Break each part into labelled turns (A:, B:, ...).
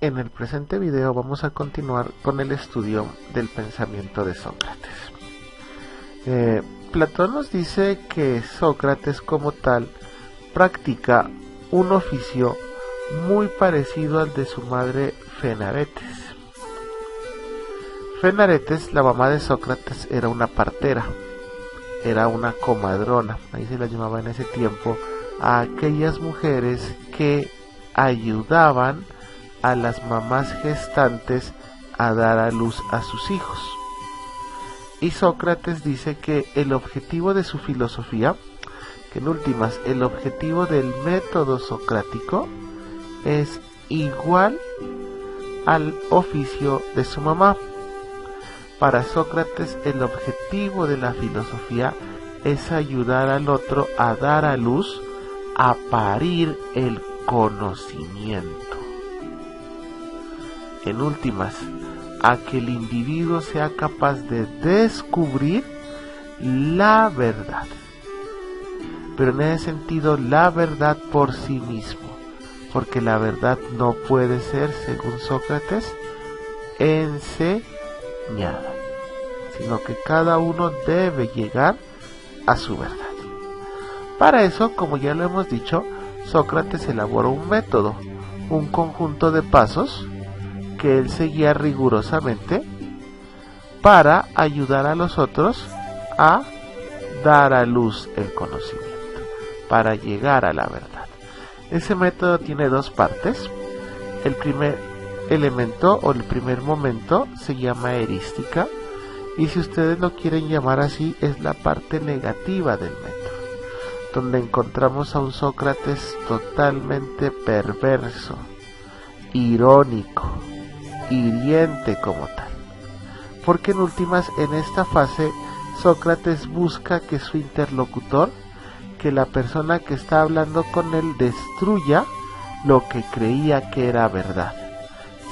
A: En el presente video vamos a continuar con el estudio del pensamiento de Sócrates. Platón nos dice que Sócrates como tal practica un oficio muy parecido al de su madre Fenaretes. Fenaretes, la mamá de Sócrates, era una partera, era una comadrona, ahí se la llamaba en ese tiempo a aquellas mujeres que ayudaban a las mamás gestantes a dar a luz a sus hijos. Y Sócrates dice que el objetivo de su filosofía, que en últimas el objetivo del método socrático, es igual al oficio de su mamá. Para Sócrates el objetivo de la filosofía es ayudar al otro a dar a luz, a parir el conocimiento. En últimas, a que el individuo sea capaz de descubrir la verdad. Pero en ese sentido, la verdad por sí mismo, porque la verdad no puede ser, según Sócrates, enseñada, sino que cada uno debe llegar a su verdad. Para eso, como ya lo hemos dicho, Sócrates elaboró un método, un conjunto de pasos que él seguía rigurosamente para ayudar a los otros a dar a luz el conocimiento, para llegar a la verdad. Ese método tiene dos partes. El primer elemento o el primer momento se llama erística, y si ustedes lo quieren llamar así, es la parte negativa del método, donde encontramos a un Sócrates totalmente perverso, irónico, hiriente como tal, porque en últimas en esta fase Sócrates busca que su interlocutor, que la persona que está hablando con él, destruya lo que creía que era verdad,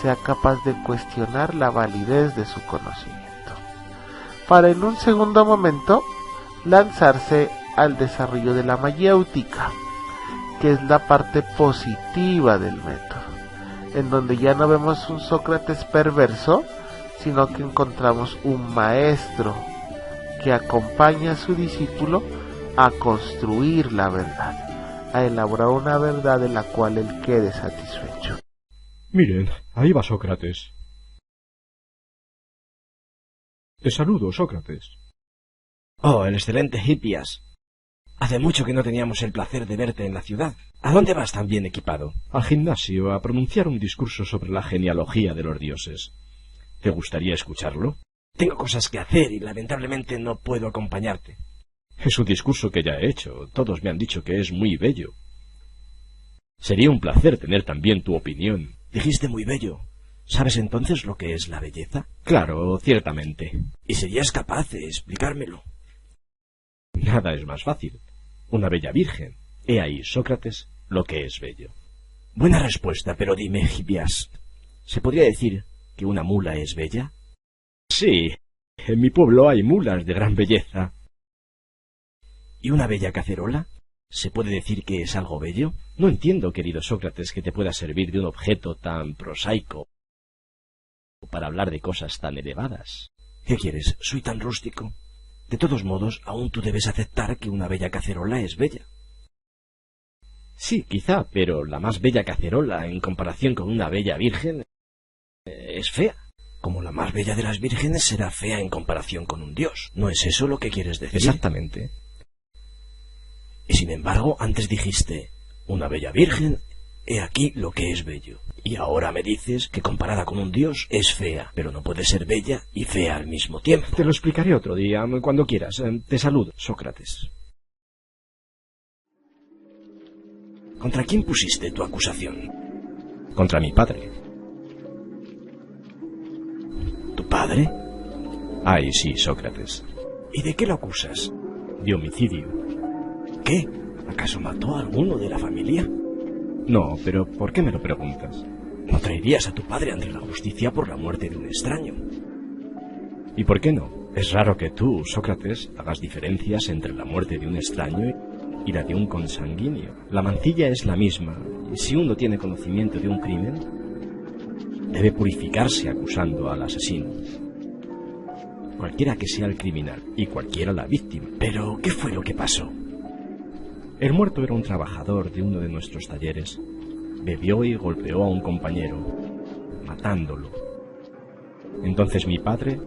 A: sea capaz de cuestionar la validez de su conocimiento, para en un segundo momento lanzarse al desarrollo de la mayéutica, que es la parte positiva del método, en donde ya no vemos un Sócrates perverso, sino que encontramos un maestro que acompaña a su discípulo a construir la verdad, a elaborar una verdad de la cual él quede satisfecho.
B: Miren, ahí va Sócrates. Te saludo, Sócrates.
C: Oh, el excelente Hipias. Hace mucho que no teníamos el placer de verte en la ciudad. ¿A dónde vas tan bien equipado?
B: Al gimnasio a pronunciar un discurso sobre la genealogía de los dioses. ¿Te gustaría escucharlo?
C: Tengo cosas que hacer y lamentablemente no puedo acompañarte.
B: Es un discurso que ya he hecho. Todos me han dicho que es muy bello. Sería un placer tener también tu opinión.
C: Dijiste muy bello. ¿Sabes entonces lo que es la belleza?
B: Claro, ciertamente.
C: ¿Y serías capaz de explicármelo?
B: Nada es más fácil. Una bella virgen. He ahí, Sócrates, lo que es bello.
C: Buena respuesta, pero dime, Hipias, ¿se podría decir que una mula es bella?
B: Sí, en mi pueblo hay mulas de gran belleza.
C: ¿Y una bella cacerola? ¿Se puede decir que es algo bello?
B: No entiendo, querido Sócrates, que te pueda servir de un objeto tan prosaico para hablar de cosas tan elevadas.
C: ¿Qué quieres? ¿Soy tan rústico? De todos modos, aún tú debes aceptar que una bella cacerola es bella.
B: Sí, quizá, pero la más bella cacerola en comparación con una bella virgen es fea.
C: Como la más bella de las vírgenes será fea en comparación con un dios. ¿No es eso lo que quieres decir?
B: Exactamente.
C: Y sin embargo, antes dijiste, una bella virgen, he aquí lo que es bello. Y ahora me dices que comparada con un dios es fea, pero no puede ser bella y fea al mismo tiempo.
B: Te lo explicaré otro día, cuando quieras. Te saludo, Sócrates.
C: ¿Contra quién pusiste tu acusación?
B: Contra mi padre.
C: ¿Tu padre?
B: Ay, sí, Sócrates.
C: ¿Y de qué lo acusas?
B: De homicidio.
C: ¿Qué? ¿Acaso mató a alguno de la familia?
B: No, pero ¿por qué me lo preguntas?
C: ¿No traerías a tu padre ante la justicia por la muerte de un extraño?
B: ¿Y por qué no? Es raro que tú, Sócrates, hagas diferencias entre la muerte de un extraño
C: y la de un consanguíneo. La mancilla es la misma, y si uno tiene conocimiento de un crimen, debe purificarse acusando al asesino, cualquiera que sea el criminal y cualquiera la víctima. Pero, ¿qué fue lo que pasó? El muerto era un trabajador de uno de nuestros talleres. Bebió y golpeó a un compañero, matándolo. Entonces mi padre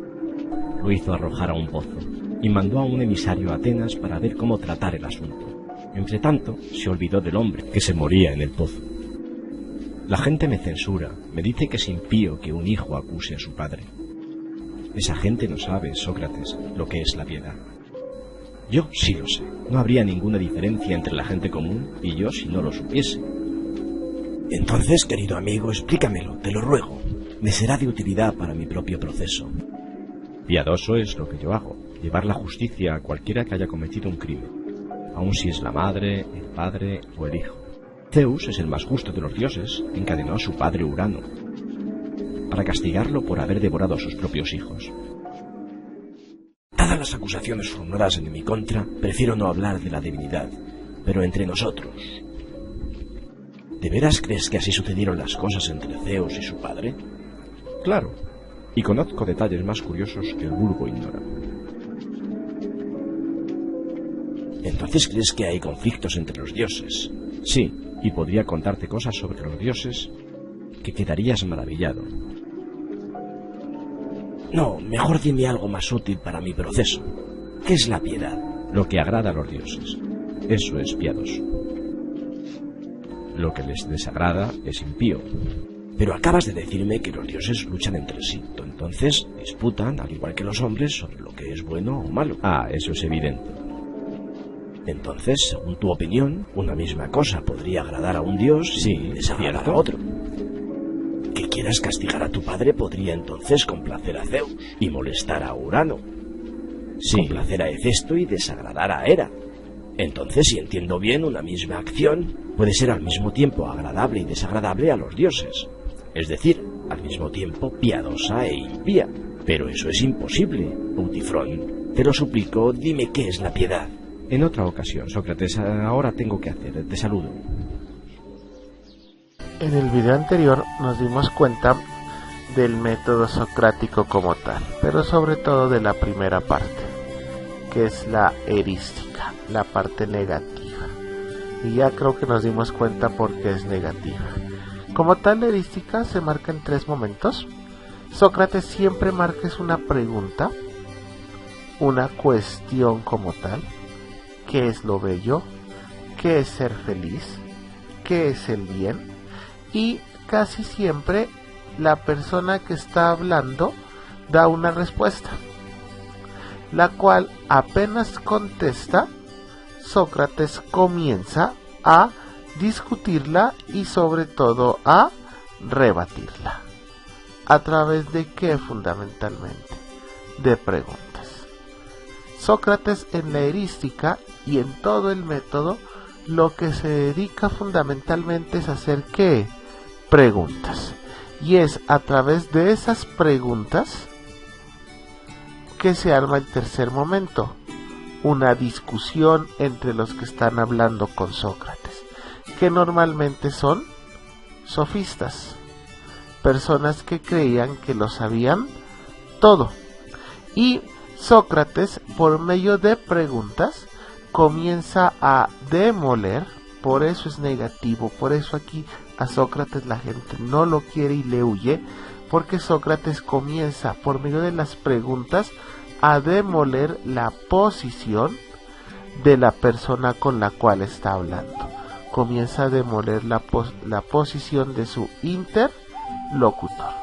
C: lo hizo arrojar a un pozo y mandó a un emisario a Atenas para ver cómo tratar el asunto. Entretanto, se olvidó del hombre que se moría en el pozo. La gente me censura, me dice que es impío que un hijo acuse a su padre. Esa gente no sabe, Sócrates, lo que es la piedad. Yo sí lo sé. No habría ninguna diferencia entre la gente común y yo si no lo supiese. Entonces, querido amigo, explícamelo, te lo ruego. Me será de utilidad para mi propio proceso.
B: Piadoso es lo que yo hago, llevar la justicia a cualquiera que haya cometido un crimen, aun si es la madre, el padre o el hijo. Zeus es el más justo de los dioses, encadenó a su padre Urano para castigarlo por haber devorado a sus propios hijos.
C: Dadas las acusaciones formuladas en mi contra, prefiero no hablar de la divinidad, pero entre nosotros, ¿de veras crees que así sucedieron las cosas entre Zeus y su padre?
B: Claro, y conozco detalles más curiosos que el vulgo ignora.
C: ¿Entonces crees que hay conflictos entre los dioses?
B: Sí, y podría contarte cosas sobre los dioses que quedarías maravillado.
C: No, mejor dime algo más útil para mi proceso. ¿Qué es la piedad?
B: Lo que agrada a los dioses. Eso es piadoso. Lo que les desagrada es impío.
C: Pero acabas de decirme que los dioses luchan entre sí. Entonces disputan, al igual que los hombres, sobre lo que es bueno o malo.
B: Ah, eso es evidente.
C: Entonces, según tu opinión, una misma cosa podría agradar a un dios y desagradar a otro. Que quieras castigar a tu padre podría entonces complacer a Zeus y molestar a Urano. Sí. Complacer a Hefesto y desagradar a Hera. Entonces, si entiendo bien, una misma acción puede ser al mismo tiempo agradable y desagradable a los dioses. Es decir, al mismo tiempo piadosa e impía. Pero eso es imposible, Eutifrón. Te lo suplico, dime qué es la piedad.
B: En otra ocasión, Sócrates, ahora tengo que hacer. Te saludo.
A: En el video anterior nos dimos cuenta del método socrático como tal, pero sobre todo de la primera parte, que es la erística, la parte negativa. Y ya creo que nos dimos cuenta por qué es negativa. Como tal, la erística se marca en 3 momentos. Sócrates siempre marca una pregunta, una cuestión como tal. ¿Qué es lo bello? ¿Qué es ser feliz? ¿Qué es el bien? Y casi siempre la persona que está hablando da una respuesta, la cual apenas contesta, Sócrates comienza a discutirla y sobre todo a rebatirla. ¿A través de qué fundamentalmente? De preguntas. Sócrates en la erística y en todo el método lo que se dedica fundamentalmente es hacer ¿qué? Preguntas. Y es a través de esas preguntas que se arma el tercer momento, una discusión entre los que están hablando con Sócrates, que normalmente son sofistas, personas que creían que lo sabían todo. Y Sócrates, por medio de preguntas, comienza a demoler, por eso es negativo, por eso aquí a Sócrates la gente no lo quiere y le huye, porque Sócrates comienza por medio de las preguntas a demoler la posición de la persona con la cual está hablando. Comienza a demoler la posición de su interlocutor.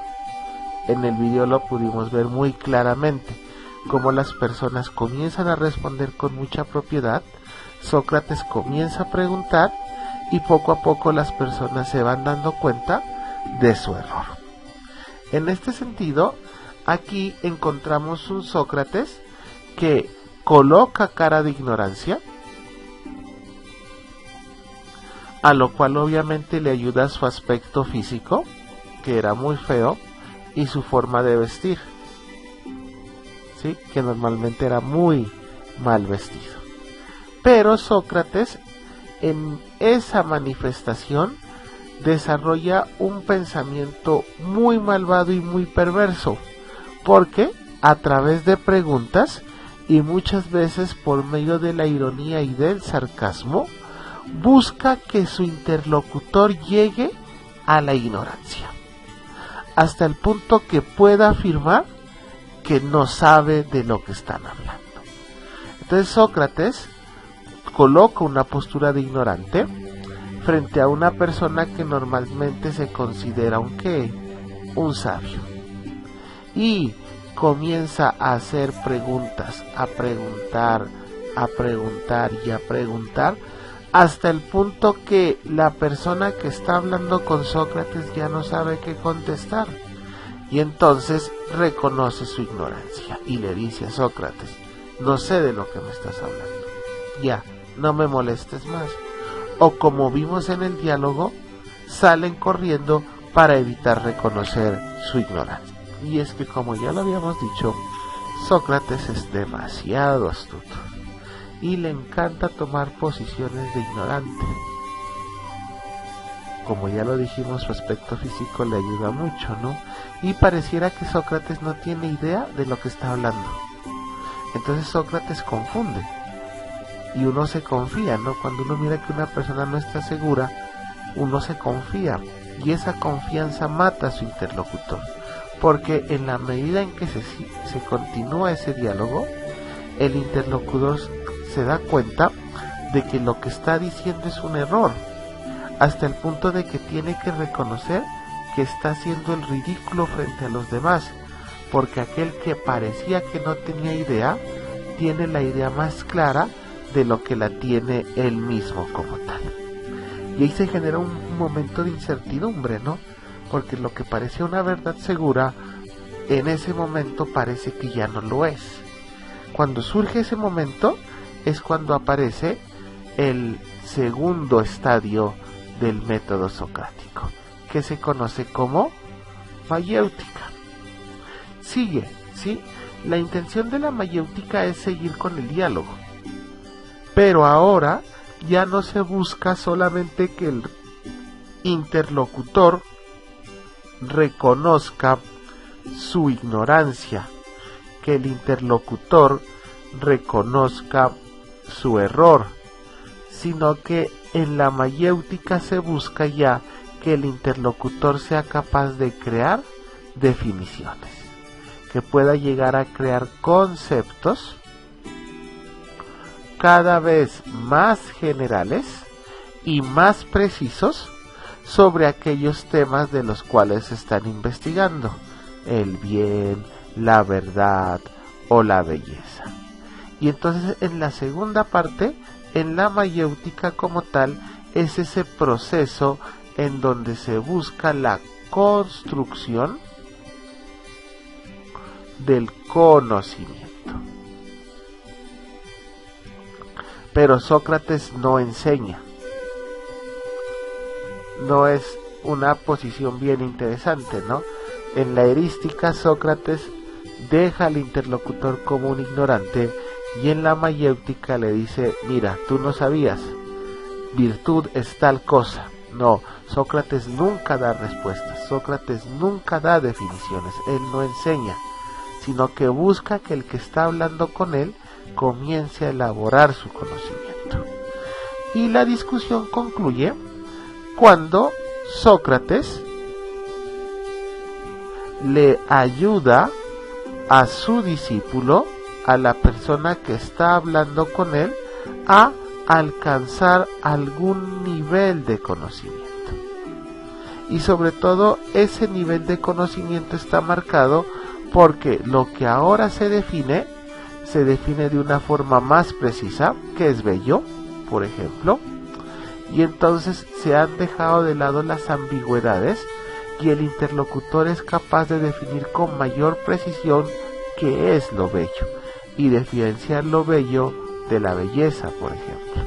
A: En el video lo pudimos ver muy claramente, como las personas comienzan a responder con mucha propiedad. Sócrates comienza a preguntar y poco a poco las personas se van dando cuenta de su error. En este sentido, aquí encontramos un Sócrates que coloca cara de ignorancia, a lo cual obviamente le ayuda su aspecto físico, que era muy feo, y su forma de vestir, ¿sí? Que normalmente era muy mal vestido. Pero Sócrates, en esa manifestación, desarrolla un pensamiento muy malvado y muy perverso, porque a través de preguntas y muchas veces por medio de la ironía y del sarcasmo, busca que su interlocutor llegue a la ignorancia, hasta el punto que pueda afirmar que no sabe de lo que están hablando. Entonces Sócrates coloca una postura de ignorante frente a una persona que normalmente se considera un sabio, y comienza a hacer preguntas, a preguntar y a preguntar, hasta el punto que la persona que está hablando con Sócrates ya no sabe qué contestar, y entonces reconoce su ignorancia y le dice a Sócrates: no sé de lo que me estás hablando, ya, no me molestes más. O como vimos en el diálogo, salen corriendo para evitar reconocer su ignorancia. Y es que, como ya lo habíamos dicho, Sócrates es demasiado astuto y le encanta tomar posiciones de ignorante. Como ya lo dijimos, su aspecto físico le ayuda mucho, ¿no? Y pareciera que Sócrates no tiene idea de lo que está hablando. Entonces Sócrates confunde. Y uno se confía, ¿no? Cuando uno mira que una persona no está segura, uno se confía. Y esa confianza mata a su interlocutor. Porque en la medida en que se continúa ese diálogo, el interlocutor se da cuenta de que lo que está diciendo es un error, hasta el punto de que tiene que reconocer que está haciendo el ridículo frente a los demás, porque aquel que parecía que no tenía idea, tiene la idea más clara de lo que la tiene él mismo como tal. Y ahí se genera un momento de incertidumbre, ¿no? Porque lo que parecía una verdad segura, en ese momento parece que ya no lo es. Cuando surge ese momento, es cuando aparece el segundo estadio del método socrático, que se conoce como mayéutica. Sigue, ¿sí? La intención de la mayéutica es seguir con el diálogo, pero ahora ya no se busca solamente que el interlocutor reconozca su ignorancia, que el interlocutor reconozca su error, sino que en la mayéutica se busca ya que el interlocutor sea capaz de crear definiciones, que pueda llegar a crear conceptos cada vez más generales y más precisos sobre aquellos temas de los cuales se están investigando: el bien, la verdad o la belleza. Y entonces en la segunda parte, en la mayéutica como tal, es ese proceso en donde se busca la construcción del conocimiento. Pero Sócrates no enseña. No es una posición bien interesante, ¿no? En la erística, Sócrates deja al interlocutor como un ignorante, y en la mayéutica le dice: mira, tú no sabías, virtud es tal cosa. No, Sócrates nunca da respuestas, Sócrates nunca da definiciones, él no enseña, sino que busca que el que está hablando con él comience a elaborar su conocimiento. Y la discusión concluye cuando Sócrates le ayuda a su discípulo, a la persona que está hablando con él, a alcanzar algún nivel de conocimiento. Y sobre todo ese nivel de conocimiento está marcado porque lo que ahora se define de una forma más precisa, que es bello, por ejemplo, y entonces se han dejado de lado las ambigüedades y el interlocutor es capaz de definir con mayor precisión qué es lo bello y diferenciar lo bello de la belleza, por ejemplo.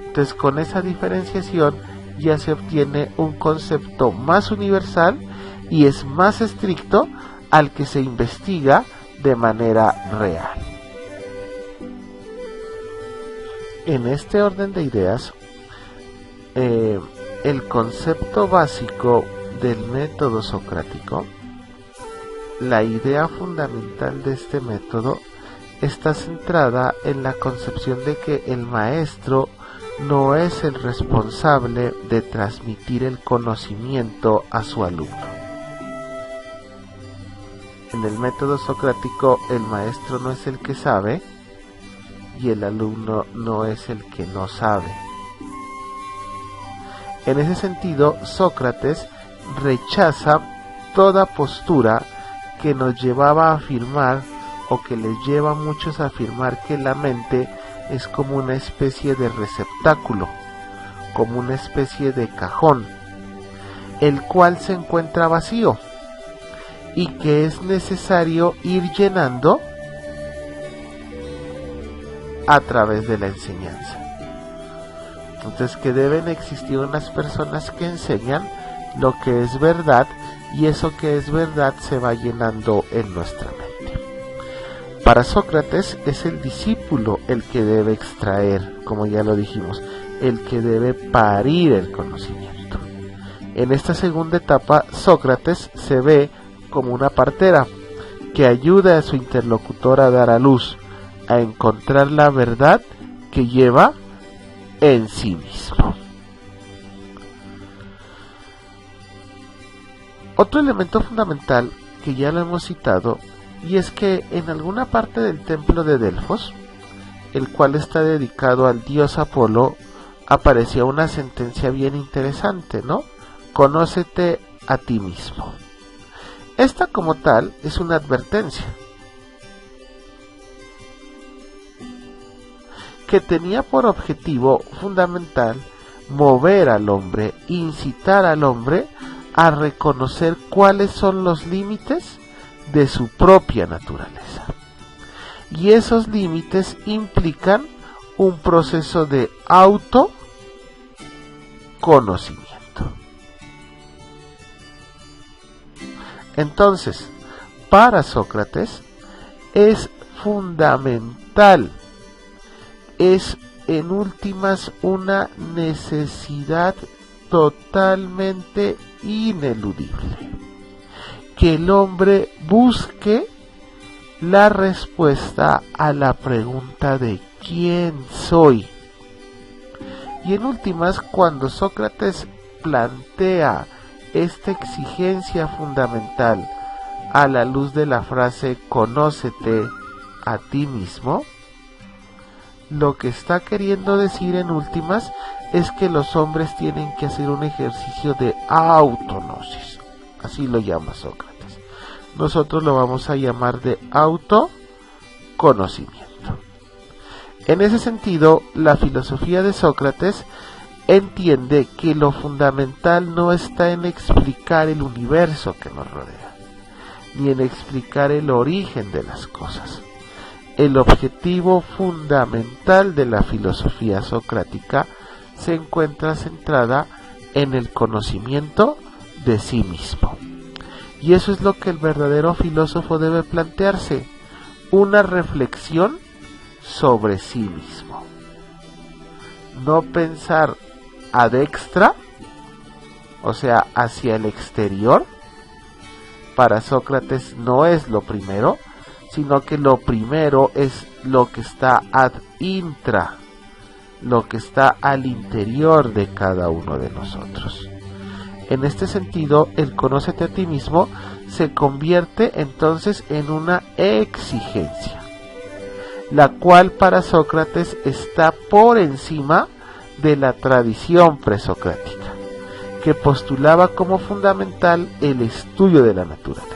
A: Entonces, con esa diferenciación ya se obtiene un concepto más universal y es más estricto al que se investiga de manera real. En este orden de ideas, el concepto básico del método socrático, la idea fundamental de este método, está centrada en la concepción de que el maestro no es el responsable de transmitir el conocimiento a su alumno. En el método socrático, el maestro no es el que sabe y el alumno no es el que no sabe. En ese sentido, Sócrates rechaza toda postura que nos llevaba a afirmar, o que les lleva a muchos a afirmar, que la mente es como una especie de receptáculo, como una especie de cajón, el cual se encuentra vacío y que es necesario ir llenando a través de la enseñanza. Entonces, que deben existir unas personas que enseñan lo que es verdad, y eso que es verdad se va llenando en nuestra mente. Para Sócrates es el discípulo el que debe extraer, como ya lo dijimos, el que debe parir el conocimiento. En esta segunda etapa, Sócrates se ve como una partera que ayuda a su interlocutor a dar a luz, a encontrar la verdad que lleva en sí mismo. Otro elemento fundamental que ya lo hemos citado, y es que en alguna parte del templo de Delfos, el cual está dedicado al dios Apolo, aparecía una sentencia bien interesante, ¿no? Conócete a ti mismo. Esta como tal es una advertencia que tenía por objetivo fundamental mover al hombre, incitar al hombre a reconocer cuáles son los límites de su propia naturaleza. Y esos límites implican un proceso de autoconocimiento. Entonces, para Sócrates es fundamental, es en últimas una necesidad totalmente ineludible, que el hombre busque la respuesta a la pregunta de ¿quién soy? Y en últimas, cuando Sócrates plantea esta exigencia fundamental a la luz de la frase conócete a ti mismo, lo que está queriendo decir en últimas es que los hombres tienen que hacer un ejercicio de autognosis. Así lo llama Sócrates. Nosotros lo vamos a llamar de autoconocimiento. En ese sentido, la filosofía de Sócrates entiende que lo fundamental no está en explicar el universo que nos rodea, ni en explicar el origen de las cosas. El objetivo fundamental de la filosofía socrática se encuentra centrada en el conocimiento de sí mismo. Y eso es lo que el verdadero filósofo debe plantearse, una reflexión sobre sí mismo. No pensar ad extra, o sea, hacia el exterior. Para Sócrates no es lo primero, sino que lo primero es lo que está ad intra, lo que está al interior de cada uno de nosotros. En este sentido, el conócete a ti mismo se convierte entonces en una exigencia, la cual para Sócrates está por encima de la tradición presocrática, que postulaba como fundamental el estudio de la naturaleza.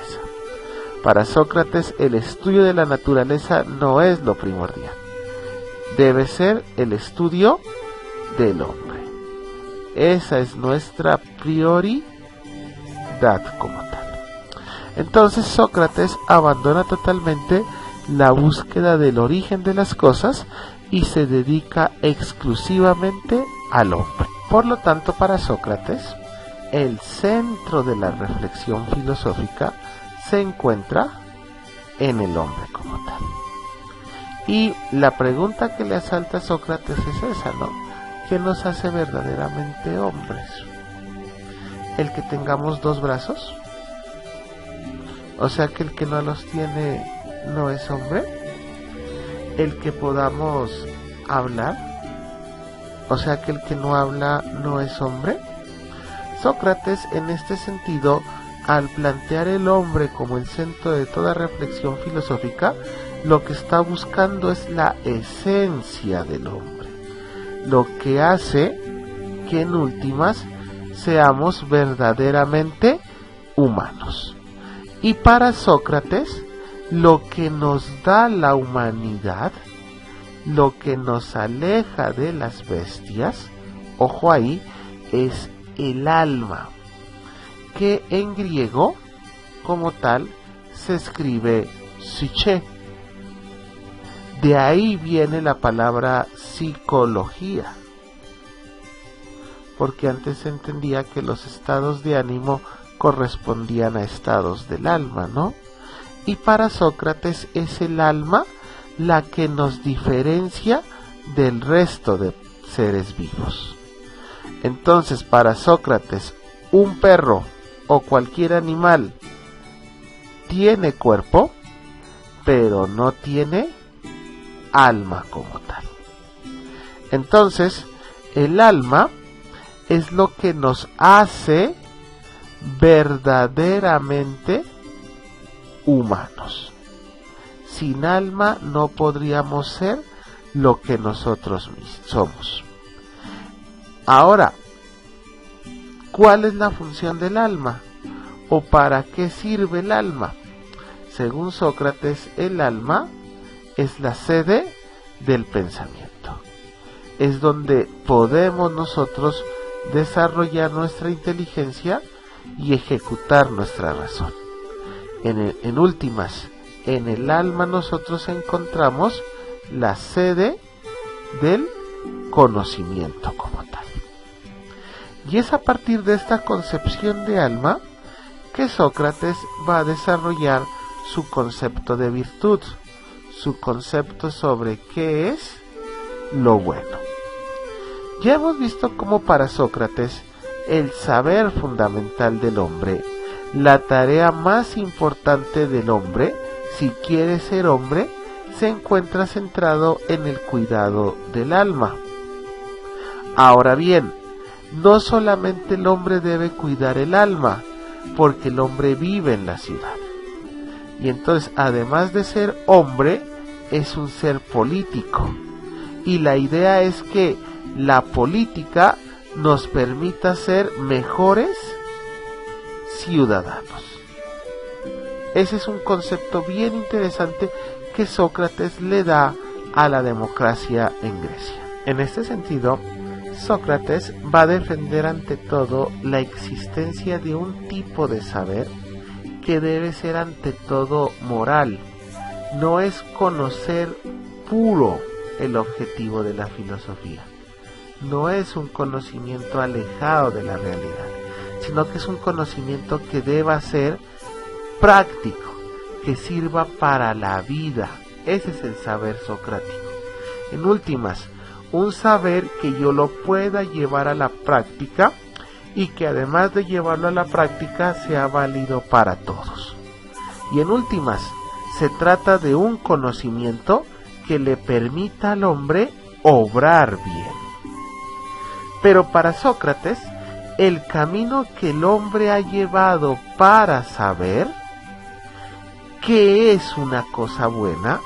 A: Para Sócrates, el estudio de la naturaleza no es lo primordial, debe ser el estudio del hombre. Esa es nuestra prioridad como tal. Entonces Sócrates abandona totalmente la búsqueda del origen de las cosas y se dedica exclusivamente al hombre. Por lo tanto, para Sócrates, el centro de la reflexión filosófica se encuentra en el hombre como tal. Y la pregunta que le asalta a Sócrates es esa, ¿no? ¿Qué nos hace verdaderamente hombres? ¿El que tengamos 2 brazos? O sea que el que no los tiene no es hombre. ¿El que podamos hablar? O sea que el que no habla no es hombre. Sócrates, en este sentido, al plantear el hombre como el centro de toda reflexión filosófica, lo que está buscando es la esencia del hombre, lo que hace que en últimas seamos verdaderamente humanos. Y para Sócrates, lo que nos da la humanidad, lo que nos aleja de las bestias, ojo ahí, es el alma, que en griego, como tal, se escribe psyche. De ahí viene la palabra psicología, porque antes se entendía que los estados de ánimo correspondían a estados del alma, ¿no? Y para Sócrates es el alma la que nos diferencia del resto de seres vivos. Entonces, para Sócrates, un perro o cualquier animal tiene cuerpo, pero no tiene alma como tal. Entonces, el alma es lo que nos hace verdaderamente humanos. Sin alma no podríamos ser lo que nosotros somos. Ahora, ¿cuál es la función del alma? ¿O para qué sirve el alma? Según Sócrates, el alma es la sede del pensamiento. Es donde podemos nosotros desarrollar nuestra inteligencia y ejecutar nuestra razón. En últimas, en el alma nosotros encontramos la sede del conocimiento como tal. Y es a partir de esta concepción de alma que Sócrates va a desarrollar su concepto de virtud, su concepto sobre qué es lo bueno. Ya hemos visto cómo para Sócrates el saber fundamental del hombre, la tarea más importante del hombre, si quiere ser hombre, se encuentra centrado en el cuidado del alma. Ahora bien, no solamente el hombre debe cuidar el alma, porque el hombre vive en la ciudad. Y entonces, además de ser hombre, es un ser político. Y la idea es que la política nos permita ser mejores ciudadanos. Ese es un concepto bien interesante que Sócrates le da a la democracia en Grecia. En este sentido, Sócrates va a defender ante todo la existencia de un tipo de saber que debe ser ante todo moral. No es conocer puro el objetivo de la filosofía. No es un conocimiento alejado de la realidad, sino que es un conocimiento que deba ser práctico, que sirva para la vida. Ese es el saber socrático. En últimas, un saber que yo lo pueda llevar a la práctica y que además de llevarlo a la práctica sea válido para todos. Y en últimas, se trata de un conocimiento que le permita al hombre obrar bien. Pero para Sócrates, el camino que el hombre ha llevado para saber qué es una cosa buena,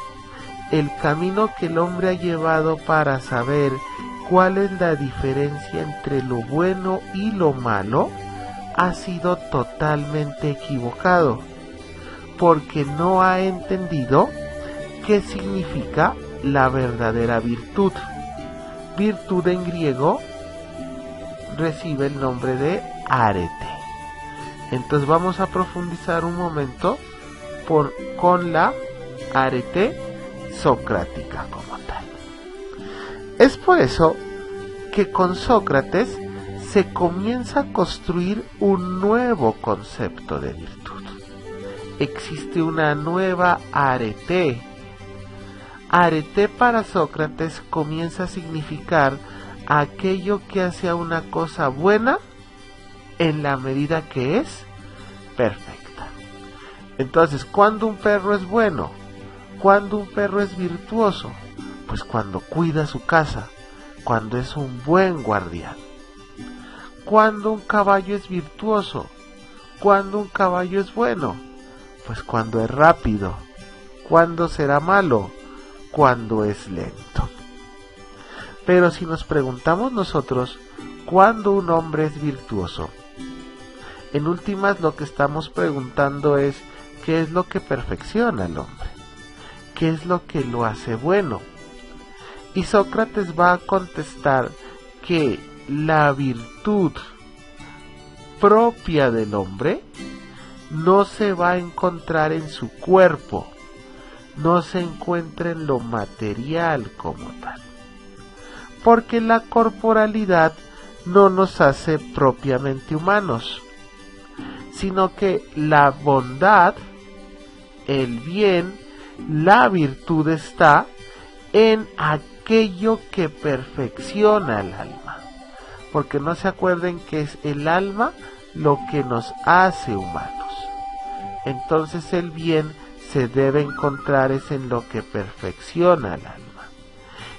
A: el camino que el hombre ha llevado para saber cuál es la diferencia entre lo bueno y lo malo, ha sido totalmente equivocado, porque no ha entendido qué significa la verdadera virtud. Virtud en griego recibe el nombre de arete. Entonces vamos a profundizar un momento con la arete socrática como tal. Es por eso que con Sócrates se comienza a construir un nuevo concepto de virtud. Existe una nueva arete. Arete para Sócrates comienza a significar aquello que hace a una cosa buena en la medida que es perfecta. Entonces, ¿cuándo un perro es bueno? ¿Cuándo un perro es virtuoso? Pues cuando cuida su casa, cuando es un buen guardián. ¿Cuándo un caballo es virtuoso? ¿Cuándo un caballo es bueno? Pues cuando es rápido. ¿Cuándo será malo? Cuando es lento. Pero si nos preguntamos nosotros, ¿cuándo un hombre es virtuoso? En últimas, lo que estamos preguntando es, ¿qué es lo que perfecciona al hombre? ¿Qué es lo que lo hace bueno? Y Sócrates va a contestar que la virtud propia del hombre no se va a encontrar en su cuerpo, no se encuentra en lo material como tal, porque la corporalidad no nos hace propiamente humanos, sino que la bondad, el bien, la virtud está en aquello que perfecciona el alma, porque no se acuerden que es el alma lo que nos hace humanos. Entonces el bien se debe encontrar es en lo que perfecciona el alma.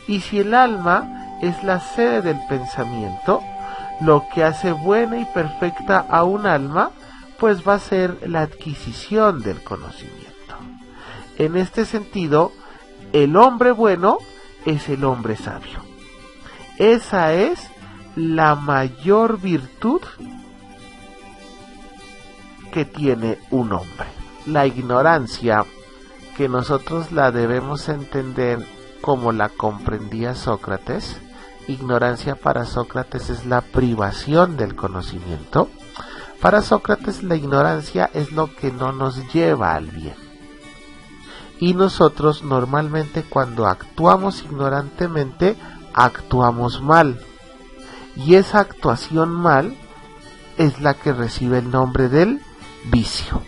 A: Y si el alma es la sede del pensamiento, lo que hace buena y perfecta a un alma, pues va a ser la adquisición del conocimiento. En este sentido, el hombre bueno es el hombre sabio. Esa es la mayor virtud que tiene un hombre. La ignorancia, que nosotros la debemos entender como la comprendía Sócrates, ignorancia para Sócrates es la privación del conocimiento. Para Sócrates la ignorancia es lo que no nos lleva al bien. Y nosotros normalmente cuando actuamos ignorantemente, actuamos mal. Y esa actuación mal es la que recibe el nombre del vicio.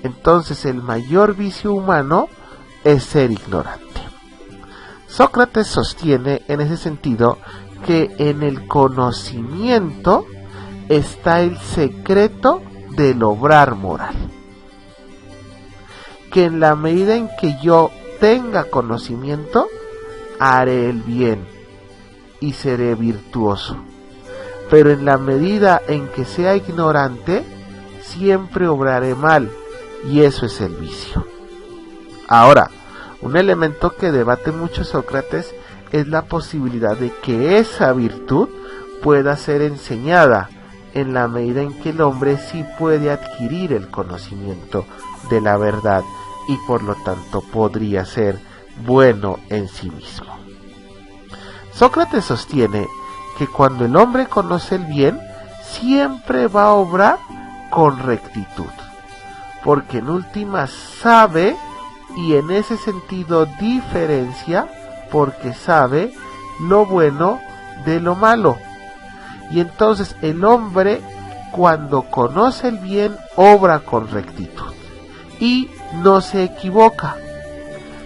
A: Entonces el mayor vicio humano es ser ignorante. Sócrates sostiene en ese sentido que en el conocimiento está el secreto del obrar moral. Que en la medida en que yo tenga conocimiento, haré el bien y seré virtuoso. Pero en la medida en que sea ignorante, siempre obraré mal, y eso es el vicio. Ahora, un elemento que debate mucho Sócrates es la posibilidad de que esa virtud pueda ser enseñada, en la medida en que el hombre sí puede adquirir el conocimiento de la verdad y por lo tanto podría ser bueno en sí mismo. Sócrates sostiene que cuando el hombre conoce el bien, siempre va a obrar con rectitud, porque en últimas sabe y en ese sentido diferencia, porque sabe lo bueno de lo malo. Y entonces el hombre, cuando conoce el bien, obra con rectitud y no se equivoca,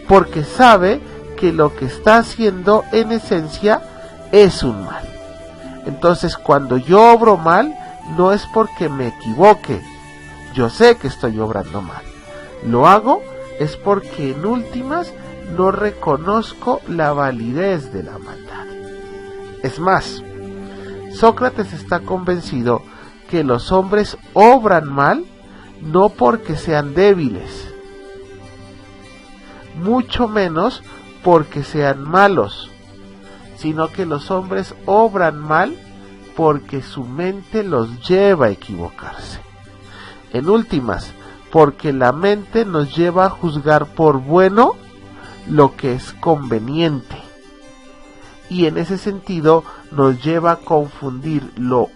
A: porque sabe que lo que está haciendo en esencia es un mal. Entonces cuando yo obro mal, no es porque me equivoque, yo sé que estoy obrando mal, lo hago es porque en últimas no reconozco la validez de la maldad. Es más, Sócrates está convencido que los hombres obran mal no porque sean débiles, mucho menos porque sean malos, sino que los hombres obran mal porque su mente los lleva a equivocarse. En últimas, porque la mente nos lleva a juzgar por bueno lo que es conveniente. Y en ese sentido nos lleva a confundir lo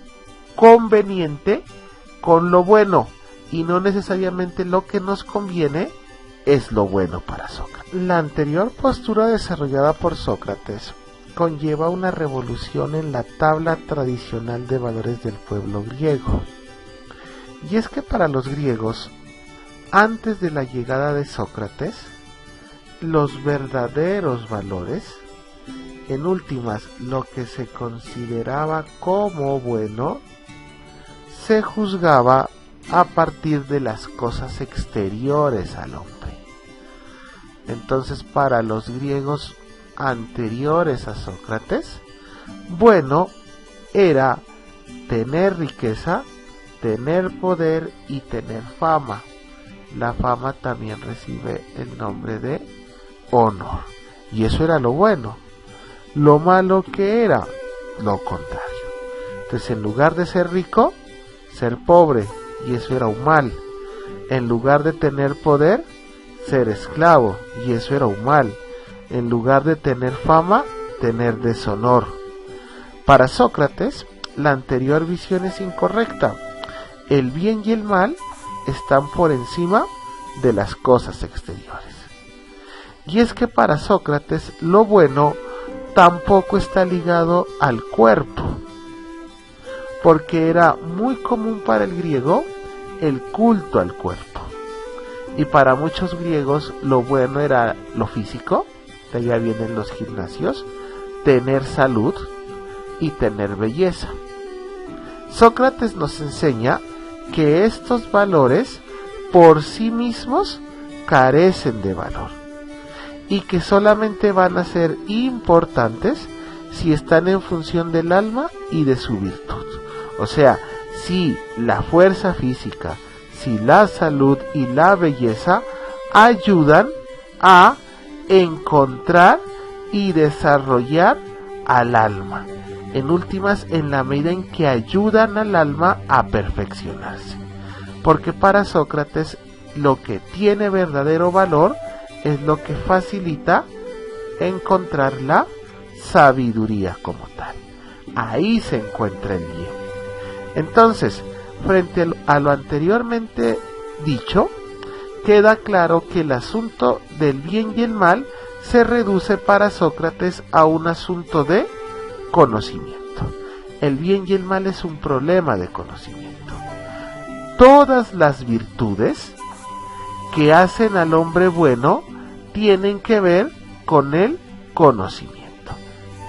A: conveniente con lo bueno, y no necesariamente lo que nos conviene es lo bueno para Sócrates. La anterior postura desarrollada por Sócrates conlleva una revolución en la tabla tradicional de valores del pueblo griego. Y es que para los griegos, antes de la llegada de Sócrates, los verdaderos valores, en últimas lo que se consideraba como bueno, se juzgaba a partir de las cosas exteriores al hombre. Entonces, para los griegos anteriores a Sócrates, bueno era tener riqueza, tener poder y tener fama. La fama también recibe el nombre de honor, y eso era lo bueno. Lo malo que era lo contrario. Entonces, en lugar de ser rico, ser pobre, y eso era un mal. En lugar de tener poder, ser esclavo, y eso era un mal. En lugar de tener fama, tener deshonor. Para Sócrates, la anterior visión es incorrecta. El bien y el mal están por encima de las cosas exteriores. Y es que para Sócrates lo bueno tampoco está ligado al cuerpo, porque era muy común para el griego el culto al cuerpo. Y para muchos griegos lo bueno era lo físico, de allá vienen los gimnasios, tener salud y tener belleza. Sócrates nos enseña que estos valores por sí mismos carecen de valor y que solamente van a ser importantes si están en función del alma y de su virtud. O sea, si la fuerza física, si la salud y la belleza ayudan a encontrar y desarrollar al alma. En últimas, en la medida en que ayudan al alma a perfeccionarse. Porque para Sócrates lo que tiene verdadero valor es lo que facilita encontrar la sabiduría como tal. Ahí se encuentra el bien. Entonces, frente a lo anteriormente dicho, queda claro que el asunto del bien y el mal se reduce para Sócrates a un asunto de conocimiento. El bien y el mal es un problema de conocimiento. Todas las virtudes que hacen al hombre bueno tienen que ver con el conocimiento,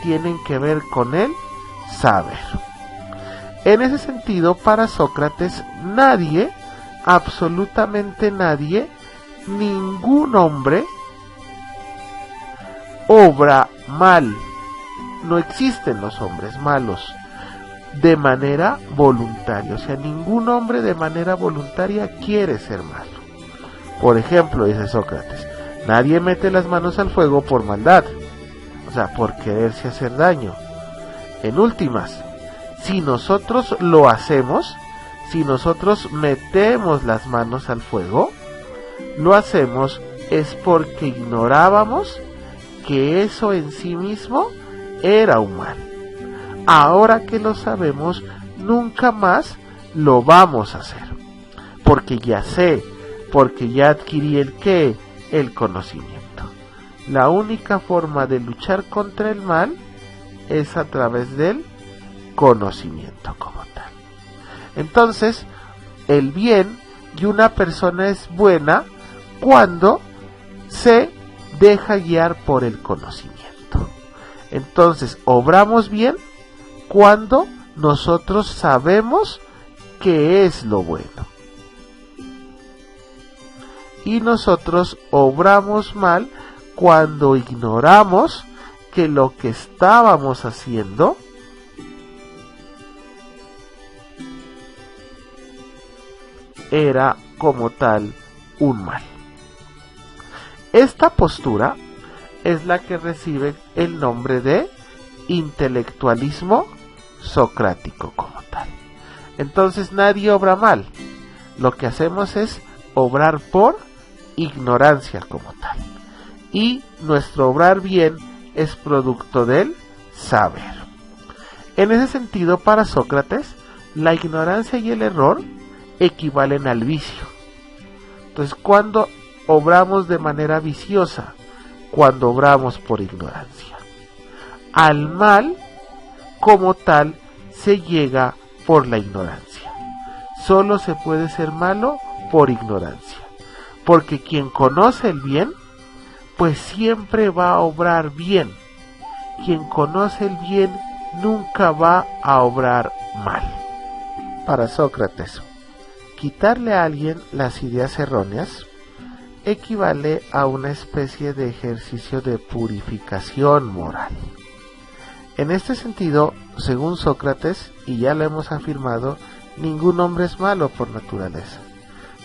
A: tienen que ver con el saber. En ese sentido, para Sócrates, nadie, absolutamente nadie, ningún hombre obra mal. No existen los hombres malos de manera voluntaria. O sea, ningún hombre de manera voluntaria quiere ser malo. Por ejemplo, dice Sócrates, nadie mete las manos al fuego por maldad, o sea, por quererse hacer daño. En últimas, si nosotros lo hacemos, si nosotros metemos las manos al fuego, lo hacemos es porque ignorábamos que eso en sí mismo era un mal. Ahora que lo sabemos, nunca más lo vamos a hacer, porque ya sé, porque ya adquirí el conocimiento. La única forma de luchar contra el mal es a través del conocimiento como tal. Entonces, el bien y una persona es buena cuando se deja guiar por el conocimiento. Entonces, obramos bien cuando nosotros sabemos qué es lo bueno. Y nosotros obramos mal cuando ignoramos que lo que estábamos haciendo era como tal un mal. Esta postura es la que recibe el nombre de intelectualismo socrático como tal. Entonces nadie obra mal. Lo que hacemos es obrar por ignorancia como tal. Y nuestro obrar bien es producto del saber. En ese sentido, para Sócrates, la ignorancia y el error equivalen al vicio. Entonces, cuando obramos de manera viciosa, cuando obramos por ignorancia, al mal como tal se llega por la ignorancia. Solo se puede ser malo por ignorancia, porque quien conoce el bien pues siempre va a obrar bien. Quien conoce el bien nunca va a obrar mal. Para Sócrates, quitarle a alguien las ideas erróneas equivale a una especie de ejercicio de purificación moral. En este sentido, según Sócrates, y ya lo hemos afirmado, ningún hombre es malo por naturaleza,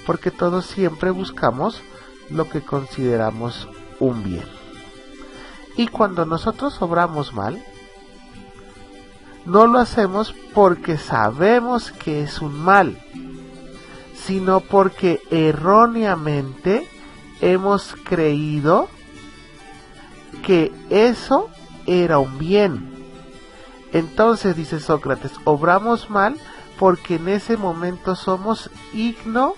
A: porque todos siempre buscamos lo que consideramos un bien. Y cuando nosotros obramos mal, no lo hacemos porque sabemos que es un mal, sino porque erróneamente hemos creído que eso era un bien. Entonces, dice Sócrates, obramos mal porque en ese momento somos ignorantes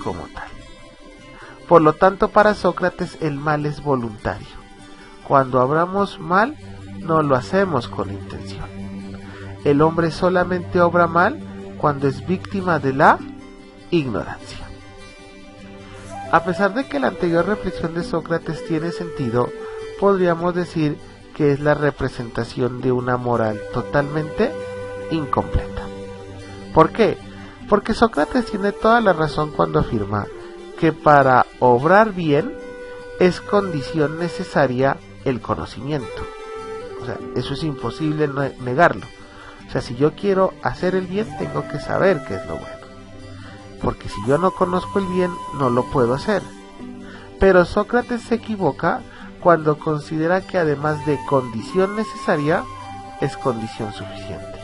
A: como tal. Por lo tanto, para Sócrates el mal es voluntario. Cuando obramos mal, no lo hacemos con intención. El hombre solamente obra mal cuando es víctima de la ignorancia. A pesar de que la anterior reflexión de Sócrates tiene sentido, podríamos decir que es la representación de una moral totalmente incompleta. ¿Por qué? Porque Sócrates tiene toda la razón cuando afirma que para obrar bien es condición necesaria el conocimiento. O sea, eso es imposible negarlo. O sea, si yo quiero hacer el bien, tengo que saber qué es lo bueno. Porque si yo no conozco el bien, no lo puedo hacer. Pero Sócrates se equivoca cuando considera que además de condición necesaria, es condición suficiente.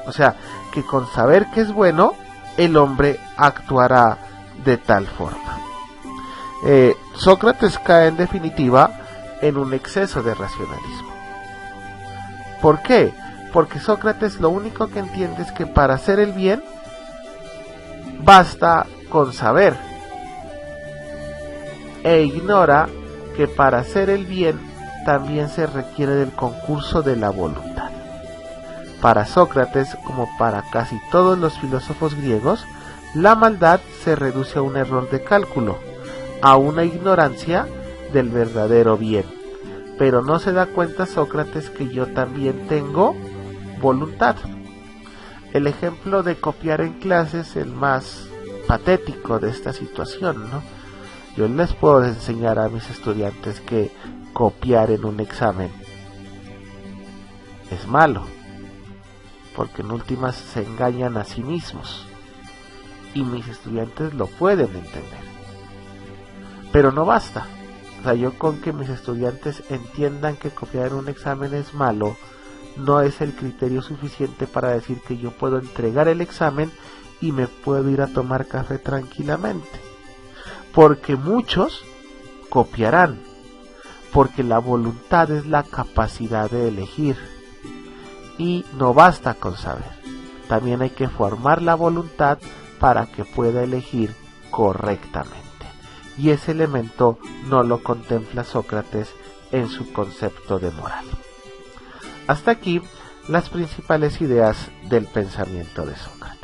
A: O sea, que con saber que es bueno, el hombre actuará de tal forma. Sócrates cae en definitiva en un exceso de racionalismo. ¿Por qué? Porque Sócrates lo único que entiende es que para hacer el bien basta con saber, e ignora que para hacer el bien también se requiere del concurso de la voluntad. Para Sócrates, como para casi todos los filósofos griegos, la maldad se reduce a un error de cálculo, a una ignorancia del verdadero bien. Pero no se da cuenta Sócrates que yo también tengo voluntad. El ejemplo de copiar en clase es el más patético de esta situación, ¿no? Yo les puedo enseñar a mis estudiantes que copiar en un examen es malo, porque en últimas se engañan a sí mismos, y mis estudiantes lo pueden entender. Pero no basta. O sea, yo con que mis estudiantes entiendan que copiar en un examen es malo, no es el criterio suficiente para decir que yo puedo entregar el examen y me puedo ir a tomar café tranquilamente. Porque muchos copiarán, porque la voluntad es la capacidad de elegir, y no basta con saber, también hay que formar la voluntad para que pueda elegir correctamente, y ese elemento no lo contempla Sócrates en su concepto de moral. Hasta aquí las principales ideas del pensamiento de Sócrates.